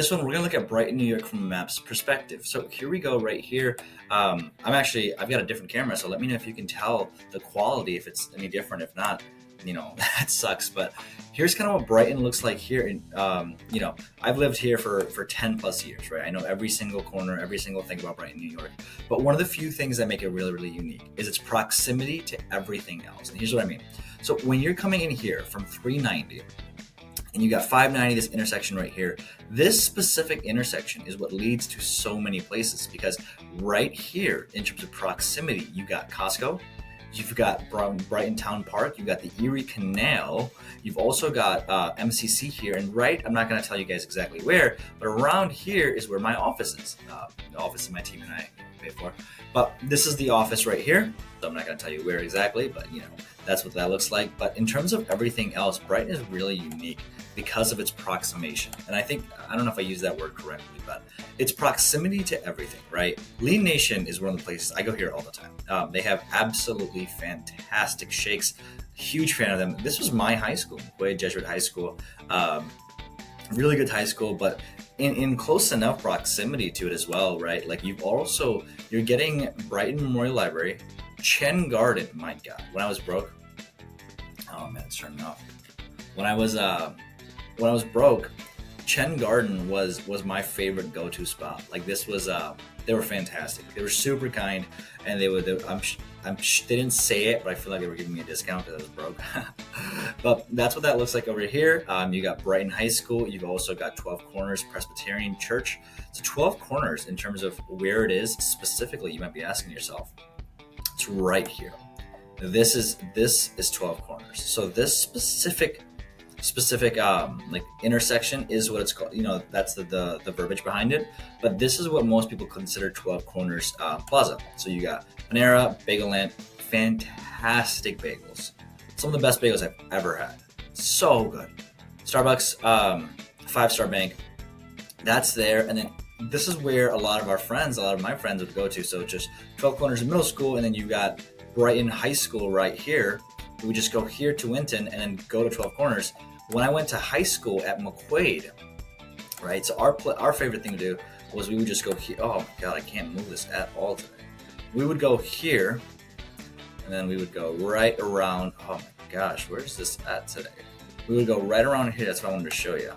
This one, we're gonna look at Brighton, New York from a map's perspective. So here we go right here. I've got a different camera, so let me know if you can tell the quality, if it's any different. If not, that sucks. But here's kind of what Brighton looks like here. And, I've lived here for 10 plus years, right? I know every single corner, every single thing about Brighton, New York. But one of the few things that make it really, really unique is its proximity to everything else. And here's what I mean. So when you're coming in here from 390, and you got 590, this intersection right here. This specific intersection is what leads to so many places, because right here, in terms of proximity, you got Costco, you've got Brighton Town Park, you've got the Erie Canal, you've also got MCC here, and I'm not going to tell you guys exactly where, but around here is where my office is. The office my team and I pay for. But this is the office right here. So I'm not going to tell you where exactly, but that's what that looks like. But in terms of everything else, Brighton is really unique because of its proximation. And I don't know if I use that word correctly, but its proximity to everything, right? Lean Nation is one of the places I go here all the time. They have absolutely fantastic shakes. Huge fan of them. This was my high school, McQuaid Jesuit High School. Really good high school, but in close enough proximity to it as well, right? Like you're getting Brighton Memorial Library, Chen Garden. My God, when I was broke, oh man, it's turning off. When I was broke, Chen Garden was my favorite go-to spot. Like this was, they were fantastic. They were super kind, and they didn't say it, but I feel like they were giving me a discount because I was broke. But that's what that looks like over here. You got Brighton High School. You've also got 12 Corners Presbyterian Church. So 12 Corners, in terms of where it is specifically, you might be asking yourself, it's right here. This is 12 Corners. So this specific like intersection is what it's called. That's the verbiage behind it. But this is what most people consider 12 Corners Plaza. So you got Panera, Bagel Land, fantastic bagels. Some of the best bagels I've ever had. So good. Starbucks, 5-Star Bank. That's there. And then this is where a lot of my friends would go to. So just 12 Corners in middle school, and then you got Brighton High School right here. We would just go here to Winton and then go to 12 Corners. When I went to high school at McQuaid, right? So our favorite thing to do was we would just go here. Oh my God, I can't move this at all today. We would go here, and then we would go right around. Oh my gosh, where's this at today? We would go right around here. That's what I wanted to show you.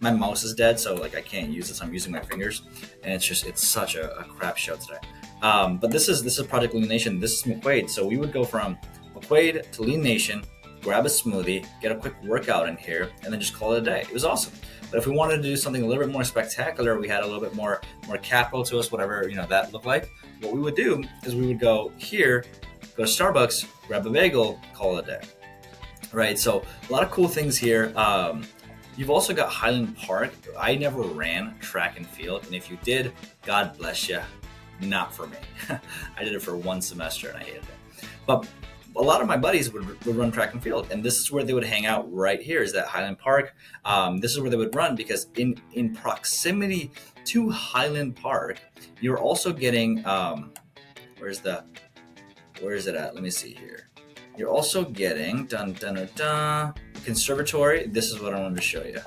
My mouse is dead, so I can't use this. I'm using my fingers, and it's such a crap show today. But this is Project Lean Nation. This is McQuaid. So we would go from McQuaid to Lean Nation, grab a smoothie, get a quick workout in here, and then just call it a day. It was awesome. But if we wanted to do something a little bit more spectacular, we had a little bit more capital to us, whatever that looked like. What we would do is we would go here, go to Starbucks, grab a bagel, call it a day. Right? So a lot of cool things here. You've also got Highland Park. I never ran track and field, and if you did, God bless you. Not for me. I did it for one semester and I hated it. But a lot of my buddies would run track and field, and this is where they would hang out right here, is that Highland Park. This is where they would run, because in proximity to Highland Park, you're also getting, where is it at? Let me see here. You're also getting, conservatory. This is what I wanted to show you.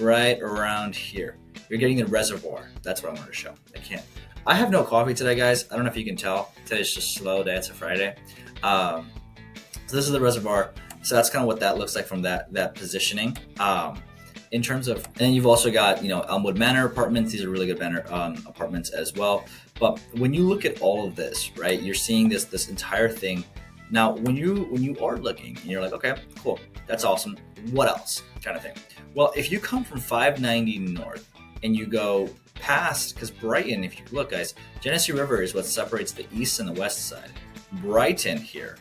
Right around here. You're getting the reservoir. That's what I wanted to show. I have no coffee today, guys. I don't know if you can tell. Today's just a slow day. It's a Friday. So this is the reservoir. So that's kind of what that looks like from that positioning. In terms of, and then you've also got, Elmwood Manor apartments. These are really good apartments as well. But when you look at all of this, right, you're seeing this entire thing. Now, when you are looking, and you're like, okay, cool, that's awesome. What else? Kind of thing. Well, if you come from 590 north and you go past, because Brighton, if you look, guys, Genesee River is what separates the east and the west side. Brighton here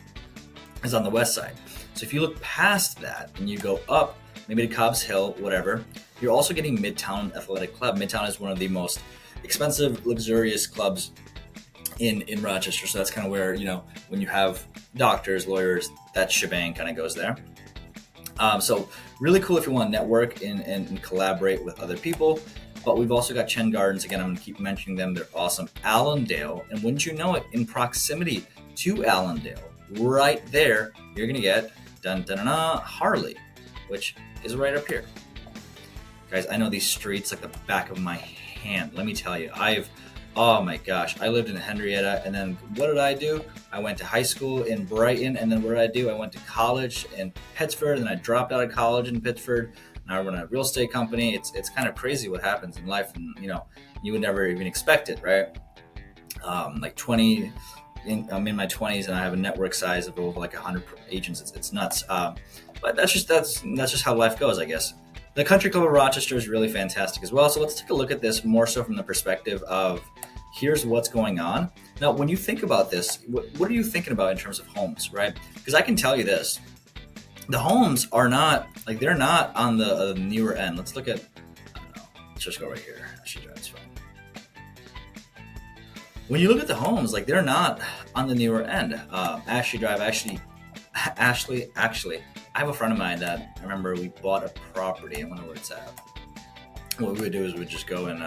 is on the west side. So if you look past that and you go up, maybe to Cobb's Hill, whatever, you're also getting Midtown Athletic Club. Midtown is one of the most expensive, luxurious clubs in Rochester. So that's kind of where, when you have doctors, lawyers, that shebang kind of goes there. So really cool if you want to network and collaborate with other people. But we've also got Chen Gardens. Again, I'm going to keep mentioning them. They're awesome. Allendale. And wouldn't you know it, in proximity to Allendale, right there, you're going to get Harley, which is right up here. Guys, I know these streets like the back of my hand. Let me tell you, oh my gosh, I lived in Henrietta, and then what did I do? I went to high school in Brighton, and then what did I do? I went to college in Pittsford, and I dropped out of college in Pittsford. Now I run a real estate company. It's kind of crazy what happens in life, and you would never even expect it, right? Like 20, I'm in my 20s, and I have a network size of over like 100 agents. It's nuts. But that's just how life goes, I guess. The Country Club of Rochester is really fantastic as well. So let's take a look at this more so from the perspective of here's what's going on. Now, when you think about this, what are you thinking about in terms of homes, right? Because I can tell you this, the homes are not, like they're not on the newer end. Let's look at, I don't know, let's just go right here. Actually, that's fine. When you look at the homes, like they're not on the newer end. Ashley Drive, Ashley, I have a friend of mine that I remember we bought a property. I wonder where it's at. What we would do is we'd just go and we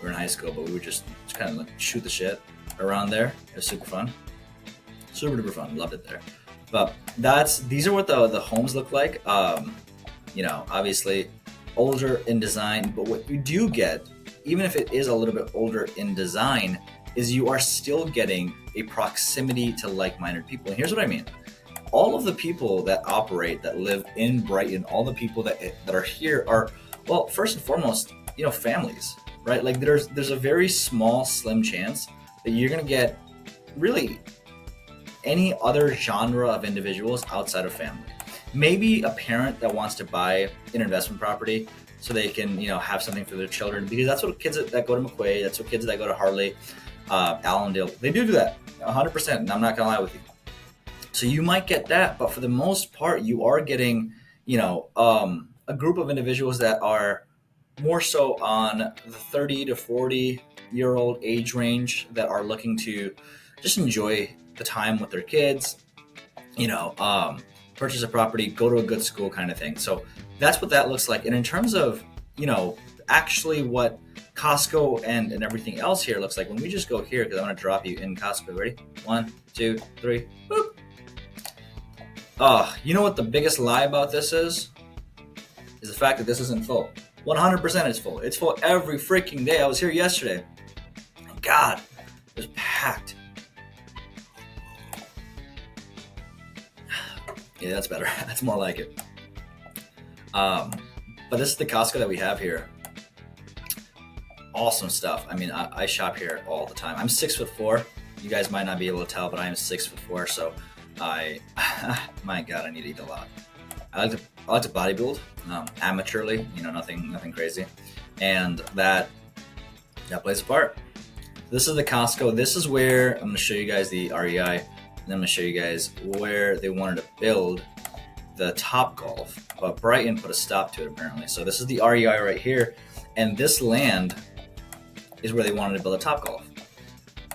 were in high school, but we would just kind of like shoot the shit around there. It was super fun. Super duper fun. Loved it there. But these are what the homes look like. Obviously older in design, but what you do get, even if it is a little bit older in design, is you are still getting a proximity to like-minded people. And here's what I mean. All of the people that operate, that live in Brighton, all the people that are here are, well, first and foremost, families, right? Like there's a very small, slim chance that you're going to get really any other genre of individuals outside of family. Maybe a parent that wants to buy an investment property so they can, have something for their children, because that's what kids that go to McQuay, that's what kids that go to Harley, Allendale, they do that 100%. And I'm not going to lie with you. So you might get that, but for the most part, you are getting, a group of individuals that are more so on the 30 to 40-year-old age range that are looking to just enjoy the time with their kids, purchase a property, go to a good school kind of thing. So that's what that looks like. And in terms of, actually what Costco and everything else here looks like, when we just go here, because I'm going to drop you in Costco. Ready? 1, 2, 3, boop. You know what the biggest lie about this is the fact that this isn't full. 100% it's full. It's full every freaking day. I was here yesterday. God, it was packed. Yeah, that's better. That's more like it. But this is the Costco that we have here. Awesome stuff. I mean, I shop here all the time. I'm 6'4". You guys might not be able to tell, but I am 6'4", so my God, I need to eat a lot. I like to bodybuild, amateurly, nothing crazy, and that plays a part. This is the Costco. This is where I'm going to show you guys the REI, and I'm going to show you guys where they wanted to build the Topgolf, but Brighton put a stop to it apparently. So this is the REI right here, and this land is where they wanted to build a Topgolf.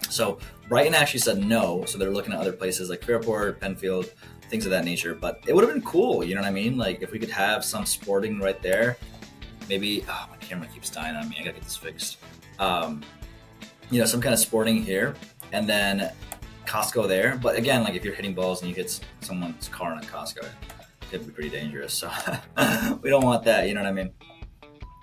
So Brighton actually said no, so they're looking at other places like Fairport, Penfield, things of that nature. But it would have been cool, you know what I mean? Like if we could have some sporting right there, maybe. Oh, my camera keeps dying on me. I gotta get this fixed. Some kind of sporting here, and then Costco there. But again, like if you're hitting balls and you hit someone's car in a Costco, it could be pretty dangerous. So we don't want that, you know what I mean?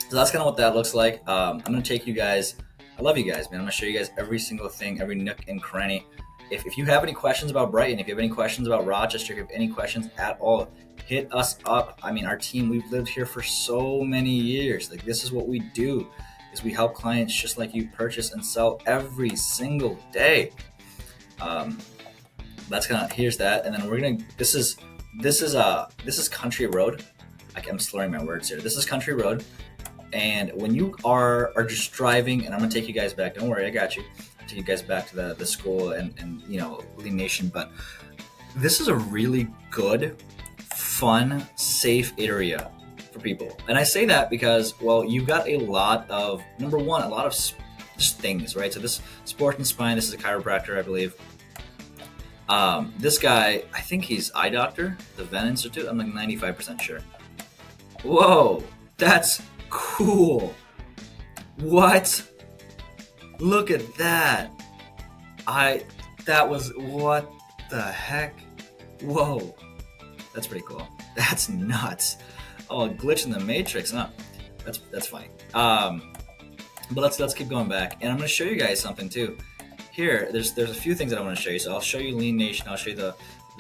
So that's kind of what that looks like. I'm gonna take you guys. I love you guys, man. I'm going to show you guys every single thing, every nook and cranny. If you have any questions about Brighton, if you have any questions about Rochester, if you have any questions at all, hit us up. I mean, our team, we've lived here for so many years. Like, this is what we do, is we help clients just like you purchase and sell every single day. That's kind of, here's that. And then we're going to, this is Country Road. I'm slurring my words here. This is Country Road. And when you are just driving, and I'm going to take you guys back. Don't worry, I got you. I'll take you guys back to the school and Lee Nation. But this is a really good, fun, safe area for people. And I say that because, well, you've got a lot of, number one, a lot of just things, right? So this Sport and Spine, this is a chiropractor, I believe. This guy, I think he's eye doctor, the Venn Institute. I'm like 95% sure. Whoa, that's cool. What? Look at that. What the heck? Whoa. That's pretty cool. That's nuts. Oh, a glitch in the matrix, huh? That's funny. But let's keep going back, and I'm going to show you guys something too. Here, there's a few things that I want to show you. So I'll show you Lean Nation. I'll show you the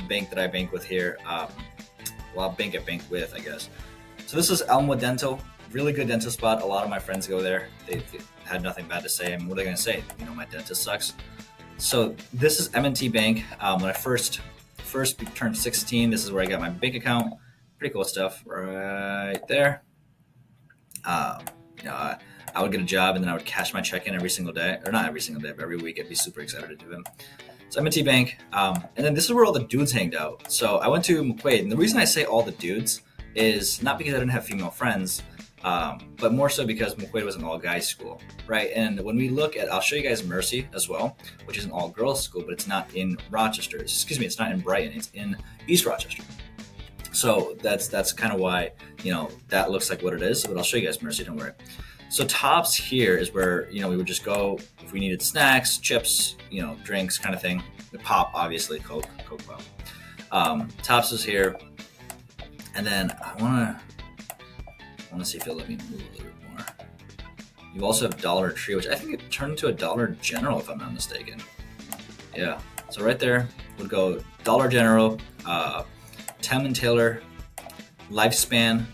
bank that I bank with here. Well, bank with, I guess. So this is Elmwood Dental. Really good dental spot. A lot of my friends go there. They had nothing bad to say. I mean, what are they going to say? You know, my dentist sucks. So this is M&T Bank. When I first turned 16, this is where I got my bank account. Pretty cool stuff right there. You know, I would get a job and then I would cash my check in every single day, or not every single day, but every week. I'd be super excited to do them. So M&T Bank, and then this is where all the dudes hanged out. So I went to McQuaid, and the reason I say all the dudes is not because I didn't have female friends, but more so because McQuaid was an all-guys school, right? And when we look at, I'll show you guys Mercy as well, which is an all-girls school, but it's not in Rochester. Excuse me, it's not in Brighton. It's in East Rochester. So that's kind of why, you know, that looks like what it is. But I'll show you guys Mercy, don't worry. So Tops here is where, you know, we would just go if we needed snacks, chips, you know, drinks kind of thing. The Pop, obviously, Coke Pop. Tops is here. And then I want to see if you'll let me move a little bit more. You also have Dollar Tree, which I think it turned into a Dollar General, if I'm not mistaken. Yeah. So right there would go Dollar General, Tem & Taylor, Lifespan,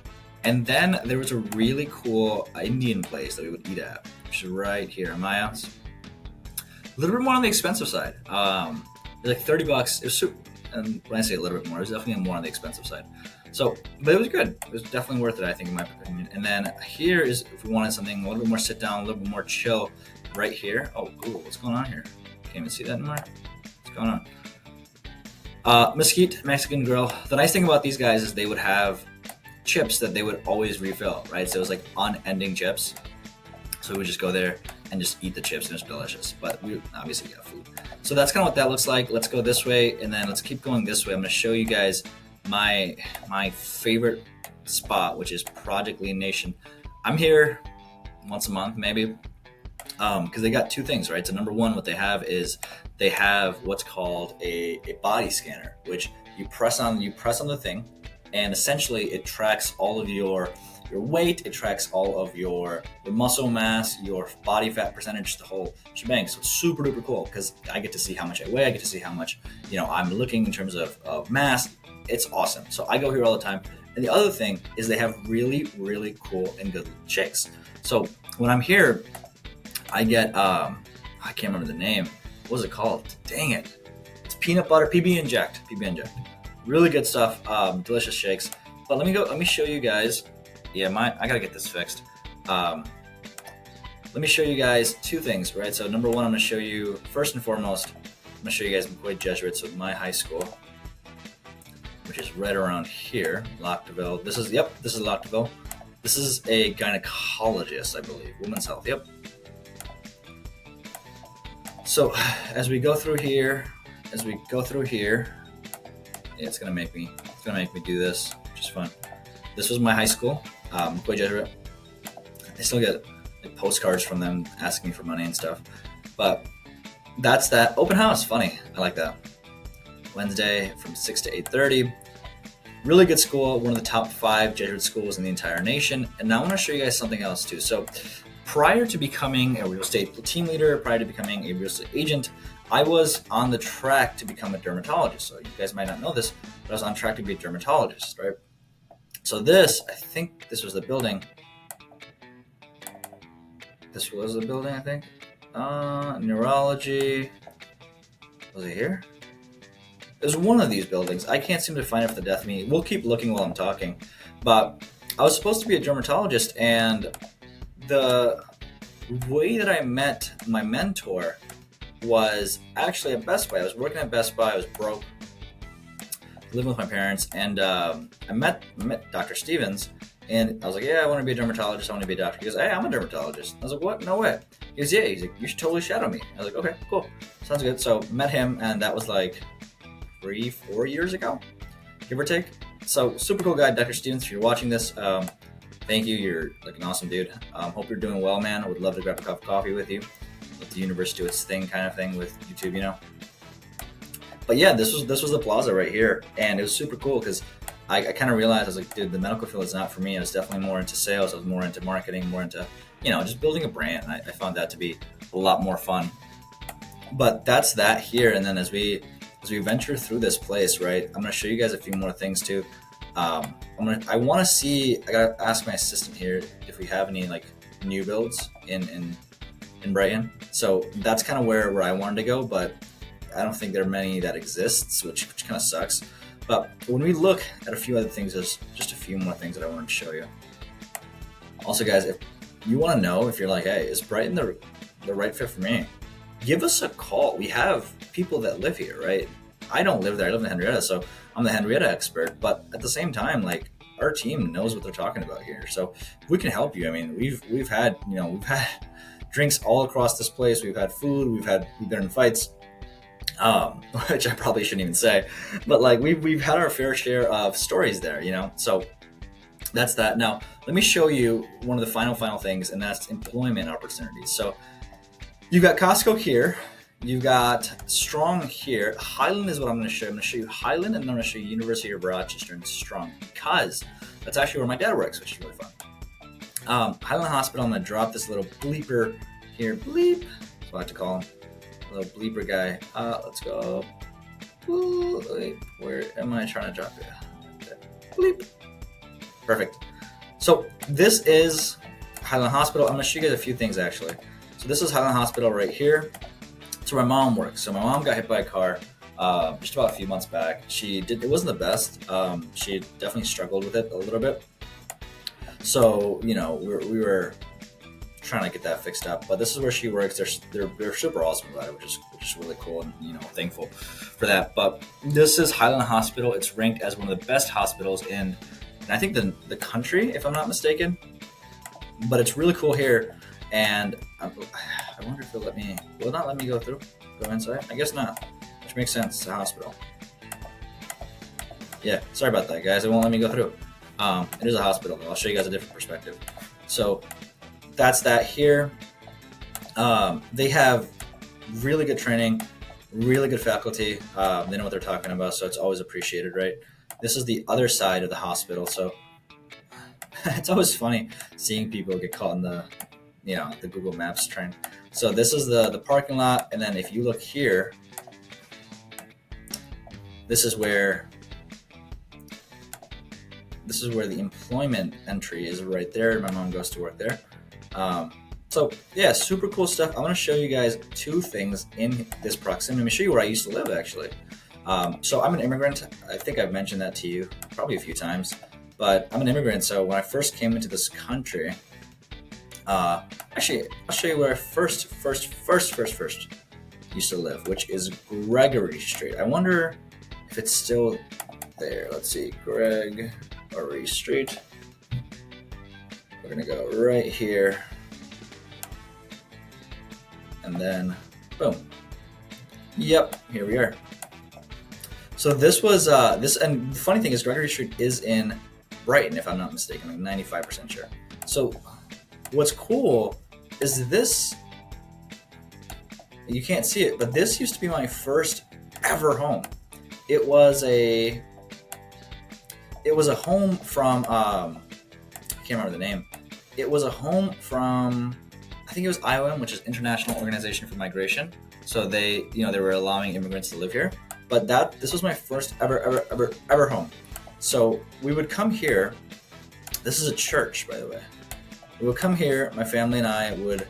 and then there was a really cool Indian place that we would eat at, which is right here in my house. A little bit more on the expensive side. It was like $30. It was super, and when I say a little bit more, it was definitely more on the expensive side. So, but it was good. It was definitely worth it, I think, in my opinion. And then here is, if we wanted something a little bit more sit down, a little bit more chill, right here. Oh, cool. What's going on here? Can't even see that anymore. What's going on? Mesquite Mexican Grill. The nice thing about these guys is they would have chips that they would always refill, right? So it was like unending chips. So we would just go there and just eat the chips, and it's delicious. But we obviously got food. So that's kind of what that looks like. Let's go this way, and then let's keep going this way. I'm going to show you guys my favorite spot, which is Project Lean Nation. I'm here once a month, maybe, because they got two things, right? So number one, what they have is they have what's called a body scanner, which you press on the thing, and essentially it tracks all of your weight, it tracks all of your muscle mass, your body fat percentage, the whole shebang. So it's super duper cool because I get to see how much I weigh, I get to see how much, you know, I'm looking in terms of mass. It's awesome. So I go here all the time. And the other thing is they have really, really cool and good shakes. So when I'm here, I get, I can't remember the name. What was it called? Dang it. It's peanut butter, PB Inject. Really good stuff. Delicious shakes. But let me show you guys. Yeah, I gotta get this fixed. Let me show you guys two things, right? So number one, I'm gonna show you, first and foremost, I'm gonna show you guys McQuaid Jesuits with my high school, which is right around here, Lockdeville. This is Lockdeville. This is a gynecologist, I believe, women's health, yep. So as we go through here, yeah, it's gonna make me do this, which is fun. This was my high school, McQuaid Jesuit. I still get like postcards from them asking me for money and stuff. But that's that. Open house, funny. I like that. Wednesday from 6 to 8:30. Really good school, one of the top 5 Jesuit schools in the entire nation. And now I want to show you guys something else too. So prior to becoming a real estate team leader, prior to becoming a real estate agent, I was on the track to become a dermatologist. So you guys might not know this, but I was on track to be a dermatologist, right? So I think this was the building. This was the building, I think. Neurology. Was it here? It was one of these buildings. I can't seem to find it for the death of me. We'll keep looking while I'm talking. But I was supposed to be a dermatologist, and the way that I met my mentor was actually at Best Buy. I was working at Best Buy. I was broke, living with my parents, and I met Dr. Stevens, and I was like, yeah, I want to be a dermatologist. I want to be a doctor. He goes, hey, I'm a dermatologist. I was like, what? No way. He goes, yeah. He's like, you should totally shadow me. I was like, okay, cool. Sounds good. So met him, and that was like 3-4 years ago, give or take. So super cool guy, Dr. Stevens. If you're watching this, thank you. You're like an awesome dude. Hope you're doing well, man. I would love to grab a cup of coffee with you. Let the universe do its thing, kind of thing with YouTube, you know. But yeah, this was the plaza right here, and it was super cool because I kind of realized I was like, dude, the medical field is not for me. I was definitely more into sales. I was more into marketing, more into, just building a brand. I found that to be a lot more fun. But that's that here. And then as we venture through this place, right, I'm going to show you guys a few more things too. I want to see, I got to ask my assistant here if we have any like new builds in Brighton. So that's kind of where I wanted to go, but I don't think there are many that exists, which kind of sucks. But when we look at a few other things, there's just a few more things that I wanted to show you. Also, guys, if you want to know if you're like, hey, is Brighton the right fit for me? Give us a call. We have people that live here, right? I don't live there. I live in Henrietta, so I'm the Henrietta expert. But at the same time, like, our team knows what they're talking about here. So we can help you. I mean, we've had drinks all across this place. We've had food. We've been in fights. Which I probably shouldn't even say, but like we've had our fair share of stories there, so that's that. Now let me show you one of the final things, and that's employment opportunities. So you've got Costco here, you've got Strong here. Highland is what I'm going to show. I'm going to show you Highland, and then I'm going to show you University of Rochester and Strong, because that's actually where my dad works, which is really fun. Highland Hospital, I'm going to drop this little bleeper here, bleep, that's what I like to call him. Little bleeper guy. Let's go. Wait, where am I trying to drop it? Bleep. Perfect. So this is Highland Hospital. I'm going to show you guys a few things actually. So this is Highland Hospital right here. It's where my mom works. So my mom got hit by a car just about a few months back. It wasn't the best. She definitely struggled with it a little bit. So we were trying to get that fixed up, but this is where she works. They're super awesome about it, which is really cool, and thankful for that. But this is Highland Hospital. It's ranked as one of the best hospitals in I think the country, if I'm not mistaken. But it's really cool here, and I wonder if will it not let me go inside? I guess not, which makes sense. It's a hospital. Yeah, sorry about that, guys. It won't let me go through. It is a hospital though. I'll show you guys a different perspective. So that's that here. They have really good training, really good faculty. They know what they're talking about, so it's always appreciated, right? This is the other side of the hospital, so it's always funny seeing people get caught in the Google Maps train. So this is the parking lot, and then if you look here, this is where the employment entry is right there. My mom goes to work there. So yeah, super cool stuff. I want to show you guys two things in this proximity. Let me show you where I used to live actually. So I'm an immigrant. I think I've mentioned that to you probably a few times, but I'm an immigrant. So when I first came into this country, actually I'll show you where I first used to live, which is Gregory Street. I wonder if it's still there. Let's see, Gregory Street. We're gonna go right here, and then boom. Yep, here we are. So this was and the funny thing is Gregory Street is in Brighton, if I'm not mistaken. I'm 95% sure. So what's cool is this. You can't see it, but this used to be my first ever home. It was a home from I can't remember the name. It was a home from, I think it was IOM, which is International Organization for Migration. So they were allowing immigrants to live here. But this was my first ever home. So we would come here. This is a church, by the way. We would come here. My family and I would.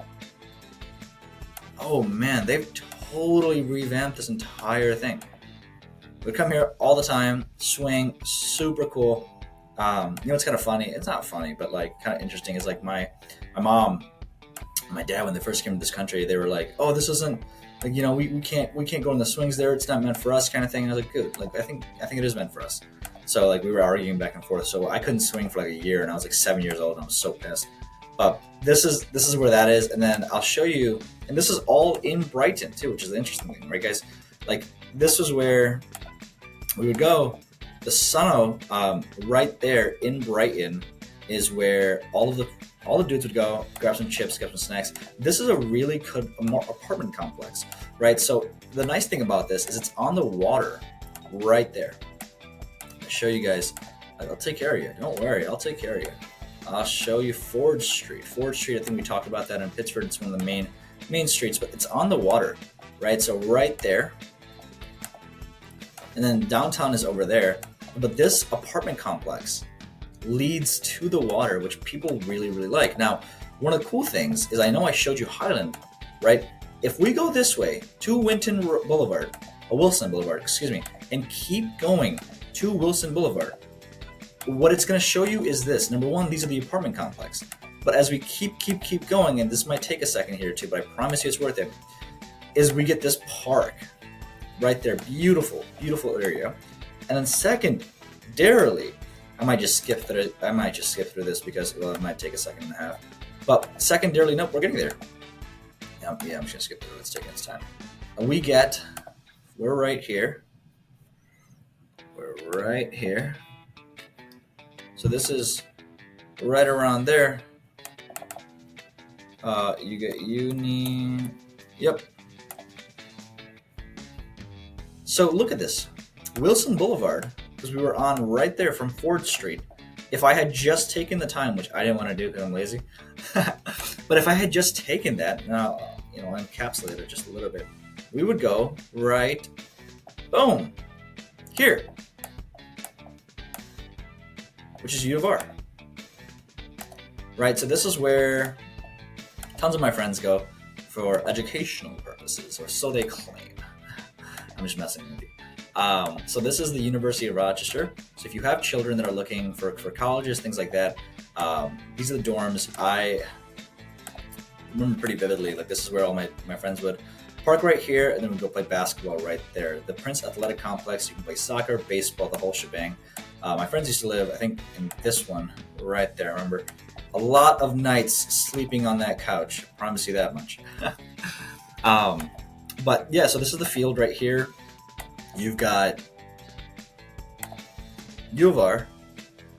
Oh man, they've totally revamped this entire thing. We'd come here all the time, swing, super cool. It's kind of funny. It's not funny, but like kind of interesting. Is like my mom, my dad, when they first came to this country, they were like, "Oh, this isn't like we can't go in the swings there. It's not meant for us," kind of thing. And I was like, "Good. Like I think it is meant for us." So like we were arguing back and forth. So I couldn't swing for like a year, and I was like 7 years old, and I was so pissed. But this is where that is, and then I'll show you. And this is all in Brighton too, which is the interesting thing, right, guys? Like this was where we would go. The Suno, right there in Brighton, is where all the dudes would go, grab some chips, grab some snacks. This is a really good apartment complex, right? So the nice thing about this is it's on the water, right there. I'll show you guys. I'll take care of you. Don't worry, I'll take care of you. I'll show you Ford Street. Ford Street, I think we talked about that in Pittsford. It's one of the main streets, but it's on the water, right? So right there. And then downtown is over there. But this apartment complex leads to the water, which people really, really like. Now, one of the cool things is I know I showed you Highland, right? If we go this way to Wilson Boulevard, and keep going to Wilson Boulevard, what it's going to show you is this. Number one, these are the apartment complex. But as we keep going, and this might take a second here too, but I promise you it's worth it, is we get this park right there. Beautiful, beautiful area. And then secondarily, I might just skip through this because, well, it might take a second and a half. But secondarily, nope, we're getting there. Yeah, I'm just going to skip through it. It's taking its time. And we're right here. We're right here. So this is right around there. You get Union. Yep. So look at this. Wilson Boulevard, because we were on right there from Ford Street. If I had just taken the time, which I didn't want to do because I'm lazy, but if I had just taken that, now, encapsulate it just a little bit, we would go right, boom, here, which is U of R. Right, so this is where tons of my friends go for educational purposes, or so they claim. I'm just messing with you. So this is the University of Rochester. So if you have children that are looking for colleges, things like that, these are the dorms. I remember pretty vividly, like this is where all my friends would park right here, and then we'd go play basketball right there. The Prince Athletic Complex, you can play soccer, baseball, the whole shebang. My friends used to live, I think, in this one right there. I remember a lot of nights sleeping on that couch. I promise you that much. But yeah, so this is the field right here. You've got U of R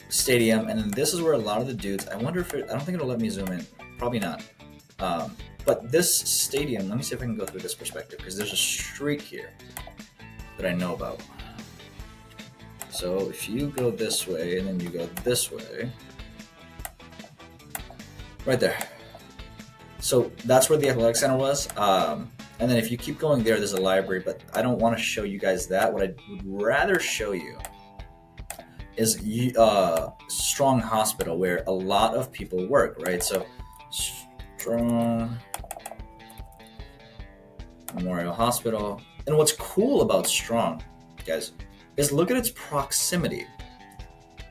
Stadium, and then this is where a lot of the dudes, I don't think it'll let me zoom in. Probably not. But this stadium, let me see if I can go through this perspective, because there's a street here that I know about. So if you go this way, and then you go this way, right there. So that's where the athletic center was. And then if you keep going there's a library, but I don't want to show you guys that. What I would rather show you is Strong Hospital, where a lot of people work, right? So Strong Memorial Hospital. And what's cool about Strong, guys, is look at its proximity.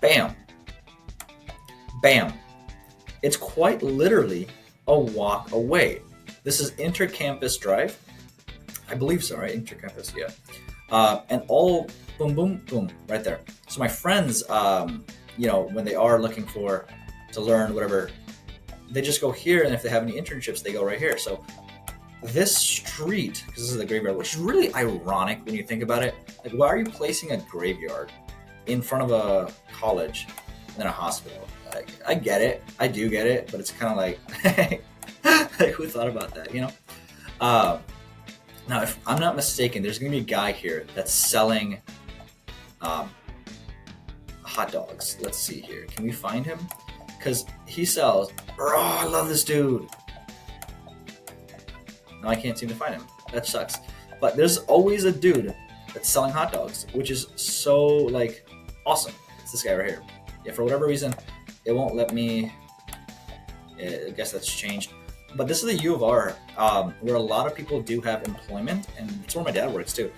Bam. Bam. It's quite literally a walk away. This is Intercampus Drive. I believe so, right? Intercampus, yeah. And all boom, boom, boom, right there. So my friends, when they are looking to learn whatever, they just go here, and if they have any internships, they go right here. So this street, because this is the graveyard, which is really ironic when you think about it. Like, why are you placing a graveyard in front of a college and then a hospital? I get it. I do get it, but it's kind of like, like, who thought about that, Now, if I'm not mistaken, there's going to be a guy here that's selling hot dogs. Let's see here. Can we find him? Because he sells... Oh, I love this dude. No, I can't seem to find him. That sucks. But there's always a dude that's selling hot dogs, which is so, like, awesome. It's this guy right here. Yeah, for whatever reason, it won't let me... I guess that's changed. But this is the U of R, where a lot of people do have employment, and it's where my dad works too.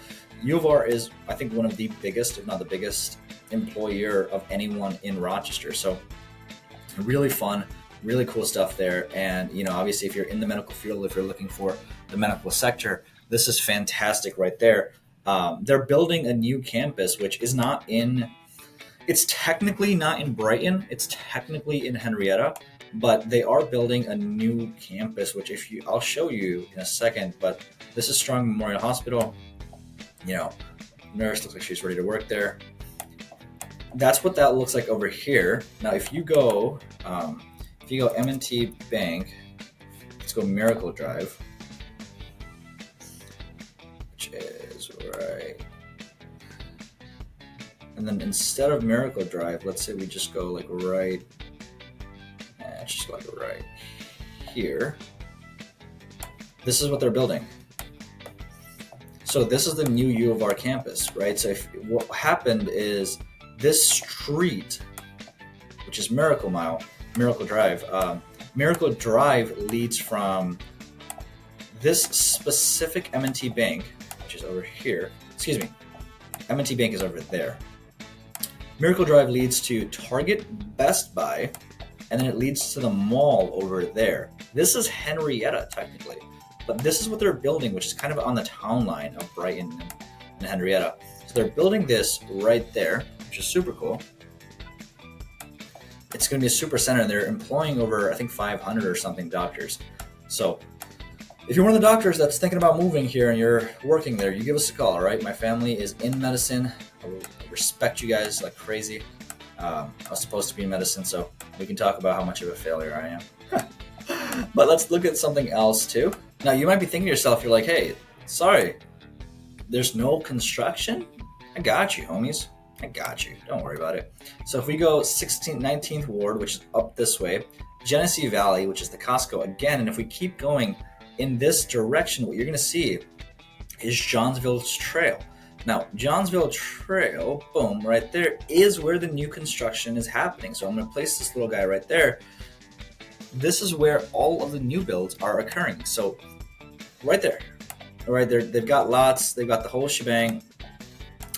U of R is, I think, one of the biggest, if not the biggest, employer of anyone in Rochester. So really fun, really cool stuff there. And, obviously, if you're in the medical field, if you're looking for the medical sector, this is fantastic right there. They're building a new campus, which is it's technically not in Brighton. It's technically in Henrietta. But they are building a new campus, which I'll show you in a second. But this is Strong Memorial Hospital. Nurse looks like she's ready to work there. That's what that looks like over here. Now, if you go M&T Bank, let's go Miracle Drive, which is right And then instead of Miracle Drive, let's say we just go like right here. This is what they're building. So this is the new U of R campus, right? So what happened is this street, which is Miracle Drive leads from this specific M&T Bank, which is over here. Excuse me, M&T Bank is over there. Miracle Drive leads to Target, Best Buy, and then it leads to the mall over there. This is Henrietta, technically, but this is what they're building, which is kind of on the town line of Brighton and Henrietta. So they're building this right there, which is super cool. It's going to be a super center, and they're employing over, I think, 500 or something doctors. So if you're one of the doctors that's thinking about moving here and you're working there, you give us a call, all right? My family is in medicine. I respect you guys like crazy. I was supposed to be in medicine, so we can talk about how much of a failure I am. But let's look at something else too. Now, you might be thinking to yourself, you're like, hey, sorry, there's no construction? I got you, homies. I got you. Don't worry about it. So if we go 19th Ward, which is up this way, Genesee Valley, which is the Costco again, and if we keep going in this direction, what you're going to see is Johnsville Trail. Now, Johnsville Trail, boom, right there is where the new construction is happening. So I'm going to place this little guy right there. This is where all of the new builds are occurring. So right there, they've got lots, they've got the whole shebang.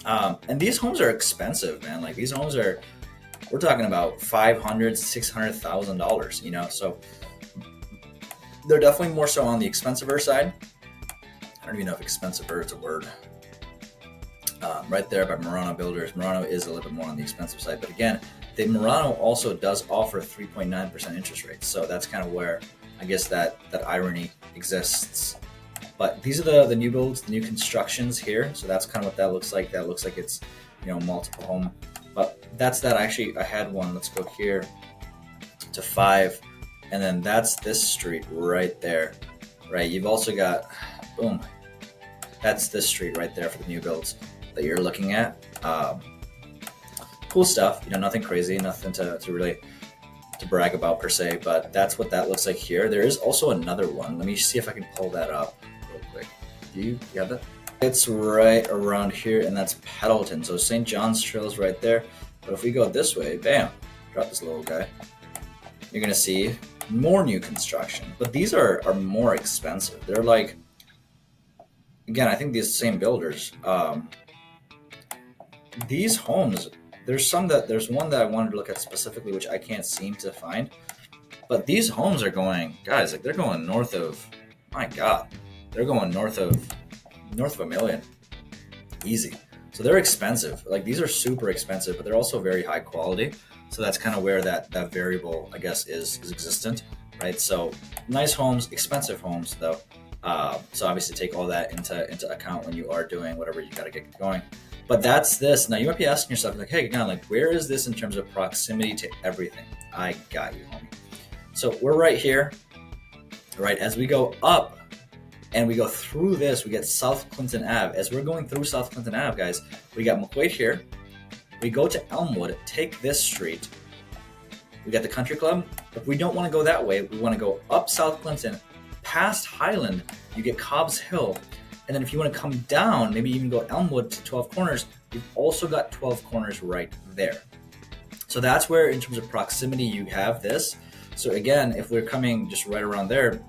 And these homes are expensive, man. Like these homes are, we're talking about $500,000, $600,000, you know? So they're definitely more so on the expensiver side. I don't even know if expensiver is a word. Right there by Murano Builders. Murano is a little bit more on the expensive side, but again, the Murano also does offer 3.9% interest rates. So that's kind of where I guess that irony exists. But these are the new builds, the new constructions here. So that's kind of what that looks like. That looks like it's, you know, multiple home. But that's that. Actually, I had one. Let's go here to 5. And then that's this street right there. Right. You've also got, boom. That's this street right there for the new builds that you're looking at. Cool stuff. You know, nothing crazy, nothing to really to brag about per se. But that's what that looks like here. There is also another one. Let me see if I can pull that up real quick. Do you have that? It's right around here, and that's Pendleton. So St. John's Trail is right there. But if we go this way, bam, drop this little guy, you're going to see more new construction. But these are more expensive. They're like, again, I think these same builders. These homes, there's one that I wanted to look at specifically, which I can't seem to find. But these homes are going, guys, like they're going north of, my God, they're going north of $1 million. Easy. So they're expensive. Like these are super expensive, but they're also very high quality. So that's kind of where that variable, I guess, is existent, right? So nice homes, expensive homes though. So obviously take all that into account when you are doing whatever you got to get going. But that's this. Now you might be asking yourself, like, hey, John, like, where is this in terms of proximity to everything? I got you, homie. So we're right here, right? As we go up and we go through this, we get South Clinton Ave. As we're going through South Clinton Ave, guys, we got McQuaid here. We go to Elmwood, take this street. We got the Country Club. If we don't want to go that way, we want to go up South Clinton, past Highland, you get Cobb's Hill. And then if you want to come down, maybe even go Elmwood to 12 Corners, you've also got 12 Corners right there. So that's where, in terms of proximity, you have this. So again, if we're coming just right around there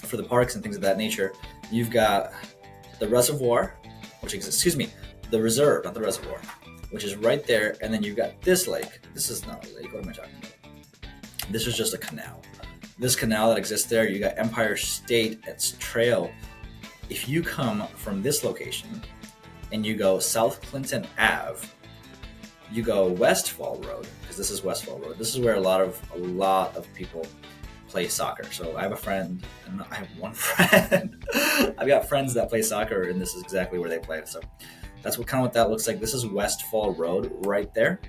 for the parks and things of that nature, you've got the reservoir, which exists, the reserve, not the reservoir, which is right there. And then you've got this lake. This is not a lake. What am I talking about? This is just a canal. This canal that exists there, you got Empire State, it's trail. If you come from this location and you go South Clinton Ave, you go Westfall Road, because this is Westfall Road. This is where a lot of people play soccer. So I have a friend, and I have one friend. I've got friends that play soccer, and this is exactly where they play. So that's what that looks like. This is Westfall Road right there.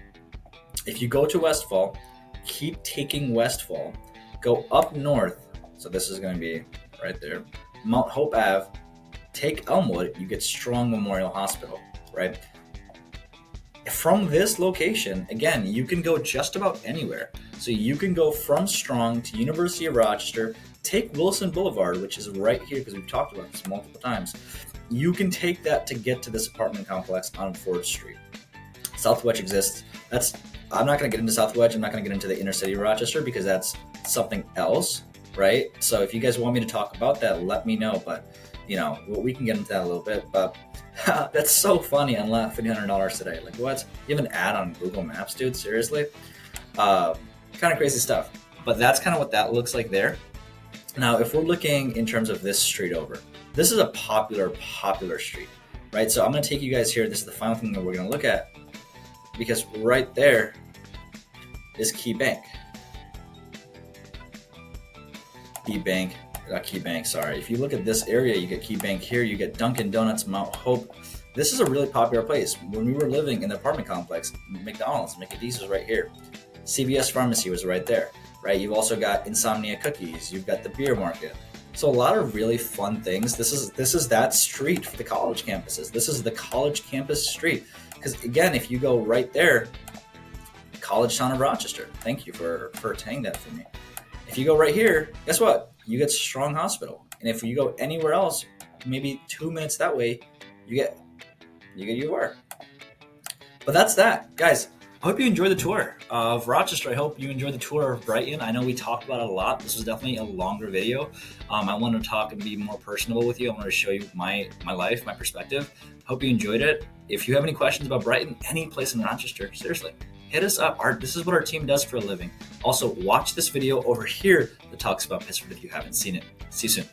If you go to Westfall, keep taking Westfall, go up north. So this is going to be right there. Mount Hope Ave. Take Elmwood, you get Strong Memorial Hospital, right? from this location, again, you can go just about anywhere. So you can go from Strong to University of Rochester, take Wilson Boulevard, which is right here because we've talked about this multiple times. You can take that to get to this apartment complex on 4th Street. South Wedge exists. I'm not going to get into South Wedge. I'm not going to get into the inner city of Rochester because that's something else, right? So if you guys want me to talk about that, let me know. But, we can get into that a little bit. But that's so funny. Unlock $1,500 today. Like, what? You have an ad on Google Maps, dude? Seriously? Kind of crazy stuff. But that's kind of what that looks like there. Now, if we're looking in terms of this street over, this is a popular street, right? So I'm going to take you guys here. This is the final thing that we're going to look at because right there is Key Bank. Key Bank, sorry. If you look at this area, you get Key Bank here, you get Dunkin' Donuts, Mount Hope. This is a really popular place. When we were living in the apartment complex, McDonald's, Mickey D's was right here. CVS Pharmacy was right there, right? You've also got Insomnia Cookies. You've got the beer market. So a lot of really fun things. This is that street for the college campuses. This is the college campus street. Because again, if you go right there, College Town of Rochester. Thank you for saying that for me. If you go right here, guess what? You get Strong Hospital. And if you go anywhere else, maybe 2 minutes that way, you get U of R. But that's that, guys. I hope you enjoyed the tour of Rochester. I hope you enjoyed the tour of Brighton. I know we talked about it a lot. This was definitely a longer video. I wanted to talk and be more personable with you. I wanted to show you my life, my perspective. Hope you enjoyed it. If you have any questions about Brighton, any place in Rochester, seriously, hit us up. This is what our team does for a living. Also, watch this video over here that talks about Pittsford if you haven't seen it. See you soon.